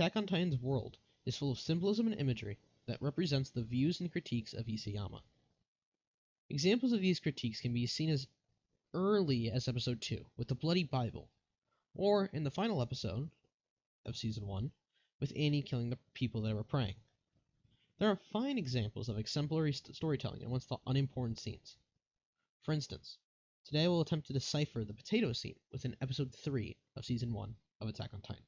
Attack on Titan's world is full of symbolism and imagery that represents the views and critiques of Isayama. Examples of these critiques can be seen as early as Episode 2, with the Bloody Bible, or in the final episode of Season 1, with Annie killing the people that were praying. There are fine examples of exemplary storytelling in once thought unimportant scenes. For instance, today I will attempt to decipher the potato scene within Episode 3 of Season 1 of Attack on Titan.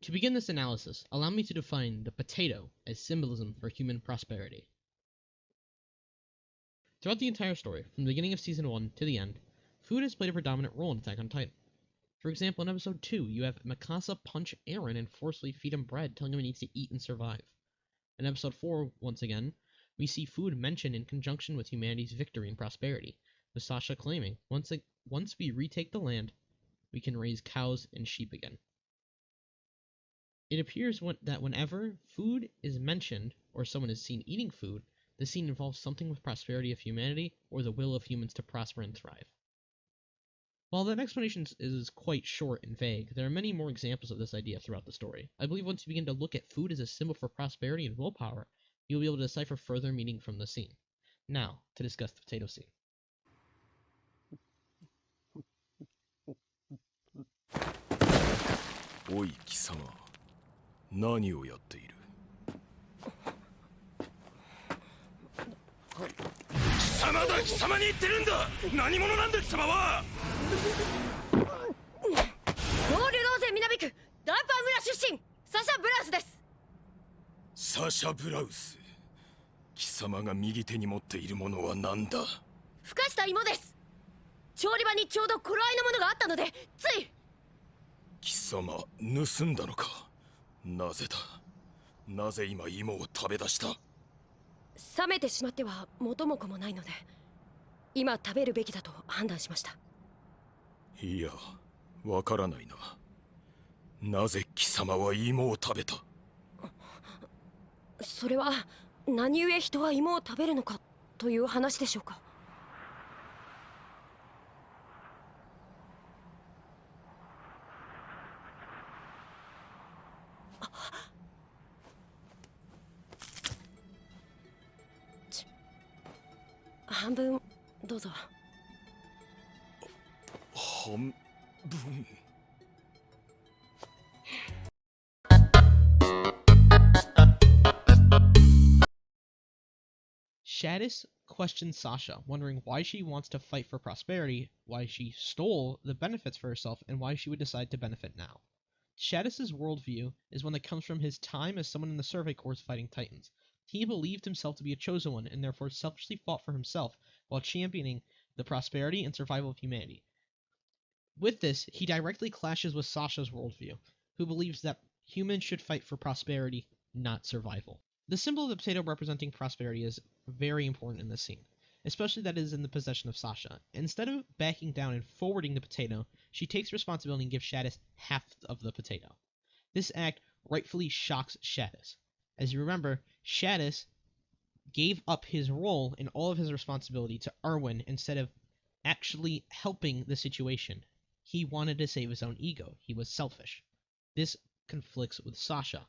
To begin this analysis, allow me to define the potato as symbolism for human prosperity. Throughout the entire story, from the beginning of Season 1 to the end, food has played a predominant role in Attack on Titan. For example, in Episode 2, you have Mikasa punch Eren and forcefully feed him bread, telling him he needs to eat and survive. In Episode 4, once again, we see food mentioned in conjunction with humanity's victory and prosperity, with Sasha claiming, once we retake the land, we can raise cows and sheep again. It appears that whenever food is mentioned, or someone is seen eating food, the scene involves something with prosperity of humanity, or the will of humans to prosper and thrive. While that explanation is quite short and vague, there are many more examples of this idea throughout the story. I believe once you begin to look at food as a symbol for prosperity and willpower, you'll be able to decipher further meaning from the scene. Now, to discuss the potato scene. おい貴様、何をやっている？貴様だ、貴様に言ってるんだ。何者なんだ貴様は。ゴールローゼ南区ダンパー村出身サシャ・ブラウスです。サシャ・ブラウス、貴様が右手に持っているものは何だ？ふかした芋です。調理場にちょうど頃合いのものがあったのでつい。貴様、盗んだのか？なぜだ？なぜ今芋を食べ出した？冷めてしまっては元も子もないので、今食べるべきだと判断しました。いや、わからないな。なぜ貴様は芋を食べた？それは何故人は芋を食べるのかという話でしょうか。半分どうぞ。半分。Shadis questions Sasha, wondering why she wants to fight for prosperity, why she stole the benefits for herself, and why she would decide to benefit now. Shadis' worldview is one that comes from his time as someone in the Survey Corps fighting Titans. He believed himself to be a chosen one and therefore selfishly fought for himself while championing the prosperity and survival of humanity. With this, he directly clashes with Sasha's worldview, who believes that humans should fight for prosperity, not survival. The symbol of the potato representing prosperity is very important in this scene, especially that it is in the possession of Sasha. Instead of backing down and forwarding the potato, she takes responsibility and gives Shadis half of the potato. This act rightfully shocks Shadis. As you remember, Shadis gave up his role and all of his responsibility to Erwin instead of actually helping the situation. He wanted to save his own ego. He was selfish. This conflicts with Sasha.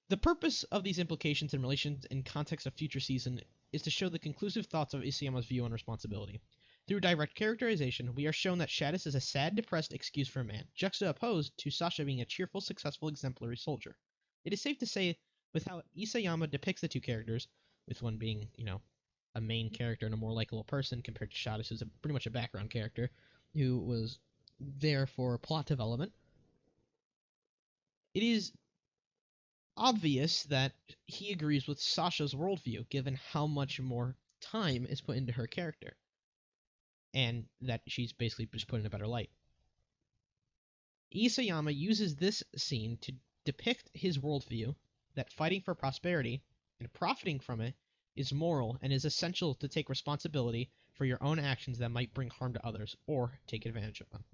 The purpose of these implications and relations in context of future season is to show the conclusive thoughts of Isayama's view on responsibility. Through direct characterization, we are shown that Shadis is a sad, depressed excuse for a man, juxtaposed to Sasha being a cheerful, successful, exemplary soldier. It is safe to say, with how Isayama depicts the two characters, with one being, a main character and a more likable person compared to Shadis, who's pretty much a background character, who was there for plot development, it is obvious that he agrees with Sasha's worldview, given how much more time is put into her character, and that she's basically just put in a better light. Isayama uses this scene to depict his worldview that fighting for prosperity and profiting from it is moral and is essential to take responsibility for your own actions that might bring harm to others or take advantage of them.